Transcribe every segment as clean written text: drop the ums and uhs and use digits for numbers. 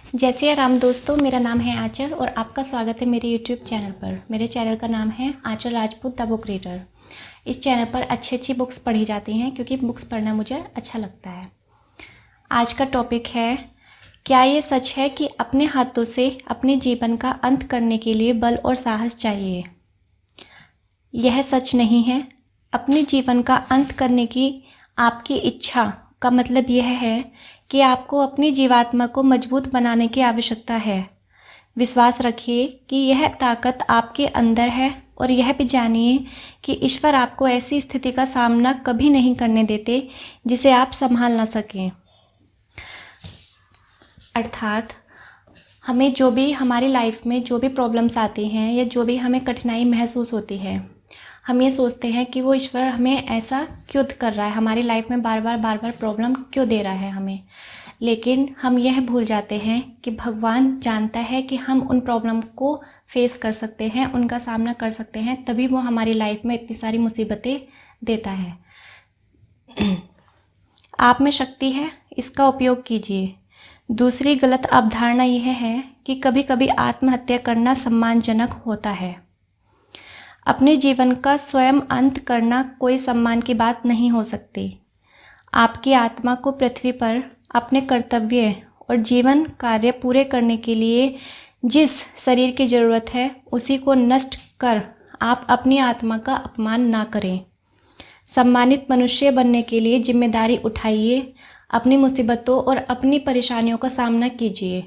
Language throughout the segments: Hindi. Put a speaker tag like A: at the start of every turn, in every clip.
A: जय सिया राम दोस्तों, मेरा नाम है आंचल और आपका स्वागत है मेरे यूट्यूब चैनल पर। मेरे चैनल का नाम है आंचल राजपूत द बुक रीडर। इस चैनल पर अच्छी बुक्स पढ़ी जाती हैं क्योंकि बुक्स पढ़ना मुझे अच्छा लगता है। आज का टॉपिक है, क्या ये सच है कि अपने हाथों से अपने जीवन का अंत करने के लिए बल और साहस चाहिए? यह सच नहीं है। अपने जीवन का अंत करने की आपकी इच्छा का मतलब यह है कि आपको अपनी जीवात्मा को मजबूत बनाने की आवश्यकता है। विश्वास रखिए कि यह ताकत आपके अंदर है और यह भी जानिए कि ईश्वर आपको ऐसी स्थिति का सामना कभी नहीं करने देते जिसे आप संभाल ना सकें। अर्थात हमें जो भी हमारी लाइफ में जो भी प्रॉब्लम्स आती हैं या जो भी हमें कठिनाई महसूस होती है, हम ये सोचते हैं कि वो ईश्वर हमें ऐसा क्यों कर रहा है, हमारी लाइफ में बार बार प्रॉब्लम क्यों दे रहा है हमें। लेकिन हम यह भूल जाते हैं कि भगवान जानता है कि हम उन प्रॉब्लम को फेस कर सकते हैं, उनका सामना कर सकते हैं, तभी वो हमारी लाइफ में इतनी सारी मुसीबतें देता है। आप में शक्ति है, इसका उपयोग कीजिए। दूसरी गलत अवधारणा यह है कि कभी कभी आत्महत्या करना सम्मानजनक होता है। अपने जीवन का स्वयं अंत करना कोई सम्मान की बात नहीं हो सकती। आपकी आत्मा को पृथ्वी पर अपने कर्तव्य और जीवन कार्य पूरे करने के लिए जिस शरीर की ज़रूरत है उसी को नष्ट कर आप अपनी आत्मा का अपमान ना करें। सम्मानित मनुष्य बनने के लिए जिम्मेदारी उठाइए, अपनी मुसीबतों और अपनी परेशानियों का सामना कीजिए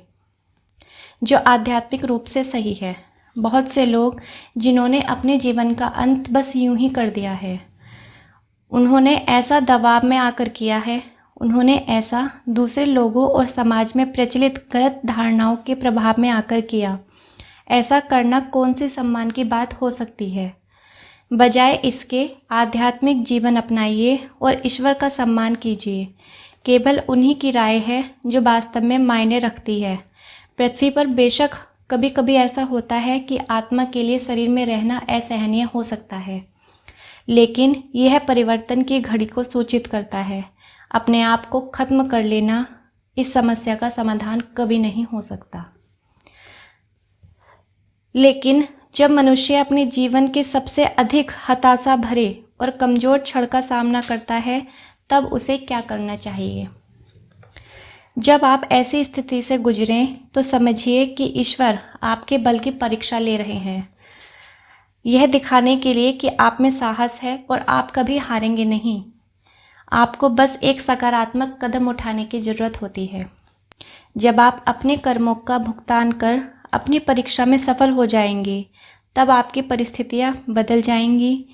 A: जो आध्यात्मिक रूप से सही है। बहुत से लोग जिन्होंने अपने जीवन का अंत बस यूं ही कर दिया है, उन्होंने ऐसा दबाव में आकर किया है, उन्होंने ऐसा दूसरे लोगों और समाज में प्रचलित गलत धारणाओं के प्रभाव में आकर किया। ऐसा करना कौन सी सम्मान की बात हो सकती है? बजाय इसके आध्यात्मिक जीवन अपनाइए और ईश्वर का सम्मान कीजिए। केवल उन्हीं की राय है जो वास्तव में मायने रखती है। पृथ्वी पर बेशक कभी कभी ऐसा होता है कि आत्मा के लिए शरीर में रहना असहनीय हो सकता है, लेकिन यह परिवर्तन की घड़ी को सूचित करता है। अपने आप को खत्म कर लेना इस समस्या का समाधान कभी नहीं हो सकता। लेकिन जब मनुष्य अपने जीवन के सबसे अधिक हताशा भरे और कमज़ोर क्षण का सामना करता है, तब उसे क्या करना चाहिए? जब आप ऐसी स्थिति से गुजरें तो समझिए कि ईश्वर आपके बल की परीक्षा ले रहे हैं, यह दिखाने के लिए कि आप में साहस है और आप कभी हारेंगे नहीं। आपको बस एक सकारात्मक कदम उठाने की ज़रूरत होती है। जब आप अपने कर्मों का भुगतान कर अपनी परीक्षा में सफल हो जाएंगे, तब आपकी परिस्थितियाँ बदल जाएंगी।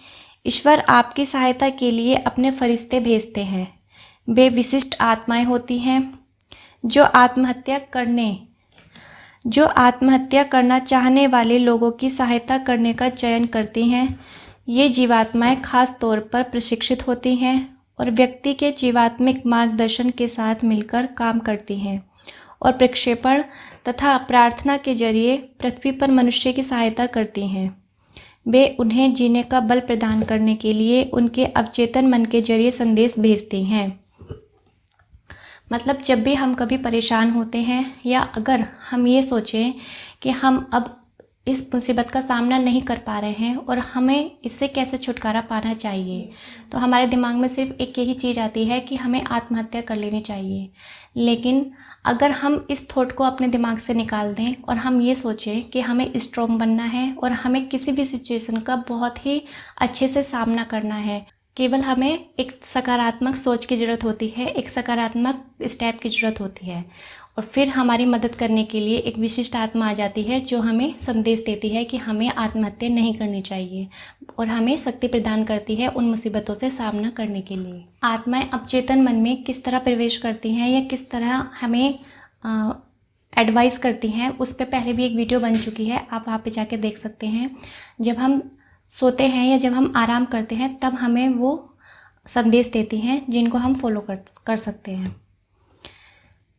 A: ईश्वर आपकी सहायता के लिए अपने फरिश्ते भेजते हैं। वे विशिष्ट आत्माएं होती हैं जो आत्महत्या करना चाहने वाले लोगों की सहायता करने का चयन करती हैं। ये जीवात्माएं खास तौर पर प्रशिक्षित होती हैं और व्यक्ति के जीवात्मिक मार्गदर्शन के साथ मिलकर काम करती हैं और प्रक्षेपण तथा प्रार्थना के जरिए पृथ्वी पर मनुष्य की सहायता करती हैं। वे उन्हें जीने का बल प्रदान करने के लिए उनके अवचेतन मन के जरिए संदेश भेजती हैं। मतलब जब भी हम कभी परेशान होते हैं या अगर हम ये सोचें कि हम अब इस मुसीबत का सामना नहीं कर पा रहे हैं और हमें इससे कैसे छुटकारा पाना चाहिए, तो हमारे दिमाग में सिर्फ एक यही चीज़ आती है कि हमें आत्महत्या कर लेनी चाहिए। लेकिन अगर हम इस थॉट को अपने दिमाग से निकाल दें और हम ये सोचें कि हमें स्ट्रॉन्ग बनना है और हमें किसी भी सिचुएशन का बहुत ही अच्छे से सामना करना है, केवल हमें एक सकारात्मक सोच की ज़रूरत होती है, एक सकारात्मक स्टेप की ज़रूरत होती है और फिर हमारी मदद करने के लिए एक विशिष्ट आत्मा आ जाती है जो हमें संदेश देती है कि हमें आत्महत्या नहीं करनी चाहिए और हमें शक्ति प्रदान करती है उन मुसीबतों से सामना करने के लिए। आत्माएं अवचेतन मन में किस तरह प्रवेश करती हैं या किस तरह हमें एडवाइस करती हैं, उस पर पहले भी एक वीडियो बन चुकी है, आप वहाँ पे जाके देख सकते हैं। जब हम सोते हैं या जब हम आराम करते हैं तब हमें वो संदेश देती हैं जिनको हम फॉलो कर सकते हैं।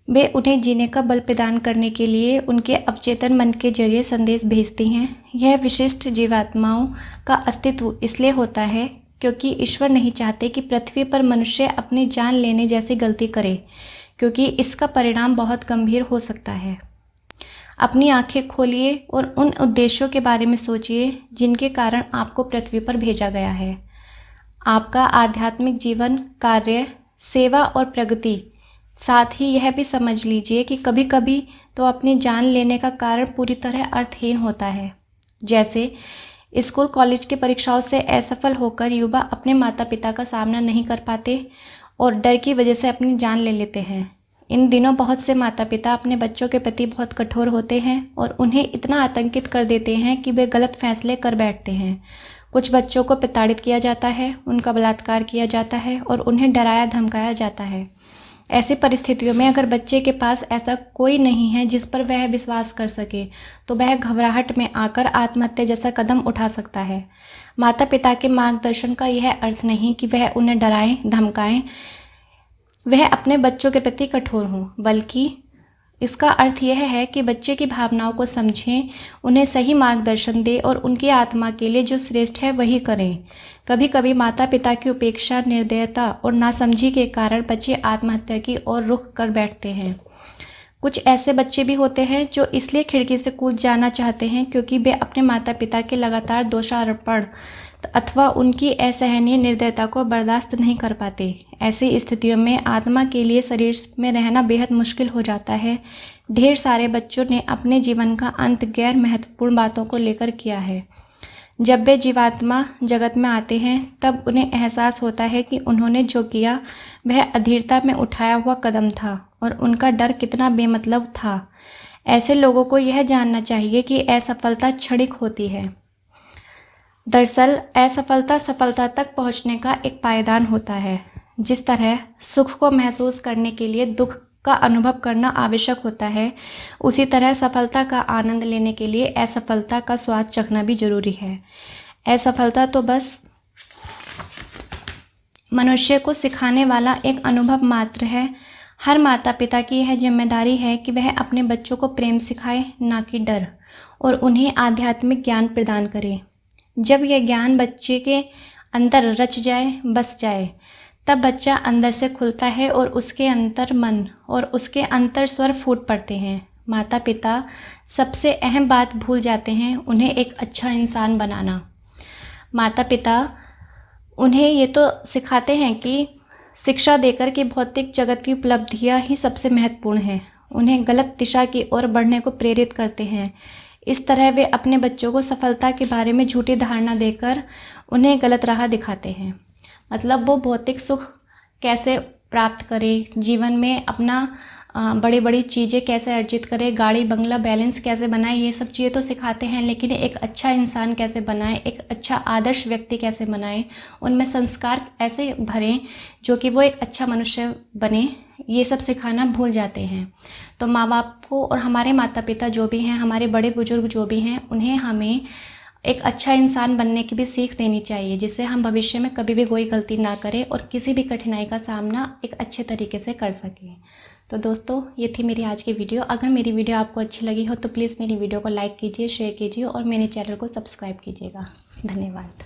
A: वे उन्हें जीने का बल प्रदान करने के लिए उनके अवचेतन मन के जरिए संदेश भेजती हैं। यह विशिष्ट जीवात्माओं का अस्तित्व इसलिए होता है क्योंकि ईश्वर नहीं चाहते कि पृथ्वी पर मनुष्य अपनी जान लेने जैसी गलती करे, क्योंकि इसका परिणाम बहुत गंभीर हो सकता है। अपनी आंखें खोलिए और उन उद्देश्यों के बारे में सोचिए जिनके कारण आपको पृथ्वी पर भेजा गया है। आपका आध्यात्मिक जीवन, कार्य, सेवा और प्रगति। साथ ही यह भी समझ लीजिए कि कभी कभी तो अपनी जान लेने का कारण पूरी तरह अर्थहीन होता है। जैसे स्कूल कॉलेज की परीक्षाओं से असफल होकर युवा अपने माता पिता का सामना नहीं कर पाते और डर की वजह से अपनी जान ले लेते हैं। इन दिनों बहुत से माता पिता अपने बच्चों के प्रति बहुत कठोर होते हैं और उन्हें इतना आतंकित कर देते हैं कि वे गलत फैसले कर बैठते हैं। कुछ बच्चों को प्रताड़ित किया जाता है, उनका बलात्कार किया जाता है और उन्हें डराया धमकाया जाता है। ऐसी परिस्थितियों में अगर बच्चे के पास ऐसा कोई नहीं है जिस पर वह विश्वास कर सके, तो वह घबराहट में आकर आत्महत्या जैसा कदम उठा सकता है। माता पिता के मार्गदर्शन का यह अर्थ नहीं कि वह उन्हें डराएं, धमकाएं, वह अपने बच्चों के प्रति कठोर हों, बल्कि इसका अर्थ यह है कि बच्चे की भावनाओं को समझें, उन्हें सही मार्गदर्शन दें और उनकी आत्मा के लिए जो श्रेष्ठ है वही करें। कभी कभी माता पिता की उपेक्षा, निर्दयता और नासमझी के कारण बच्चे आत्महत्या की ओर रुख कर बैठते हैं। कुछ ऐसे बच्चे भी होते हैं जो इसलिए खिड़की से कूद जाना चाहते हैं क्योंकि वे अपने माता पिता के लगातार दोषारोपण अथवा उनकी असहनीय निर्दयता को बर्दाश्त नहीं कर पाते। ऐसी स्थितियों में आत्मा के लिए शरीर में रहना बेहद मुश्किल हो जाता है। ढेर सारे बच्चों ने अपने जीवन का अंत गैर महत्वपूर्ण बातों को लेकर किया है। जब वे जीवात्मा जगत में आते हैं तब उन्हें एहसास होता है कि उन्होंने जो किया वह अधीरता में उठाया हुआ कदम था और उनका डर कितना बेमतलब था। ऐसे लोगों को यह जानना चाहिए कि असफलता क्षणिक होती है। दरअसल असफलता सफलता तक पहुंचने का एक पायदान होता है। जिस तरह सुख को महसूस करने के लिए दुख का अनुभव करना आवश्यक होता है, उसी तरह सफलता का आनंद लेने के लिए असफलता का स्वाद चखना भी जरूरी है। असफलता तो बस मनुष्य को सिखाने वाला एक अनुभव मात्र है। हर माता पिता की यह जिम्मेदारी है कि वह अपने बच्चों को प्रेम सिखाए, ना कि डर, और उन्हें आध्यात्मिक ज्ञान प्रदान करे। जब यह ज्ञान बच्चे के अंदर रच जाए, बस जाए, तब बच्चा अंदर से खुलता है और उसके अंतर मन और उसके अंतर स्वर फूट पड़ते हैं। माता पिता सबसे अहम बात भूल जाते हैं, उन्हें एक अच्छा इंसान बनाना। माता पिता उन्हें ये तो सिखाते हैं कि शिक्षा देकर कि भौतिक जगत की उपलब्धियां ही सबसे महत्वपूर्ण हैं। उन्हें गलत दिशा की ओर बढ़ने को प्रेरित करते हैं। इस तरह वे अपने बच्चों को सफलता के बारे में झूठी धारणा देकर उन्हें गलत राह दिखाते हैं। मतलब वो भौतिक सुख कैसे प्राप्त करें, जीवन में अपना बड़ी बड़ी चीज़ें कैसे अर्जित करें, गाड़ी बंगला बैलेंस कैसे बनाए, ये सब चीज़ें तो सिखाते हैं, लेकिन एक अच्छा इंसान कैसे बनाएं, एक अच्छा आदर्श व्यक्ति कैसे बनाएं, उनमें संस्कार ऐसे भरें जो कि वो एक अच्छा मनुष्य बने, ये सब सिखाना भूल जाते हैं। तो माँ बाप को और हमारे माता पिता जो भी हैं, हमारे बड़े बुजुर्ग जो भी हैं, उन्हें हमें एक अच्छा इंसान बनने की भी सीख देनी चाहिए, जिससे हम भविष्य में कभी भी कोई गलती ना करें और किसी भी कठिनाई का सामना एक अच्छे तरीके से कर सकें। तो दोस्तों, ये थी मेरी आज की वीडियो। अगर मेरी वीडियो आपको अच्छी लगी हो तो प्लीज़ मेरी वीडियो को लाइक कीजिए, शेयर कीजिए और मेरे चैनल को सब्सक्राइब कीजिएगा। धन्यवाद।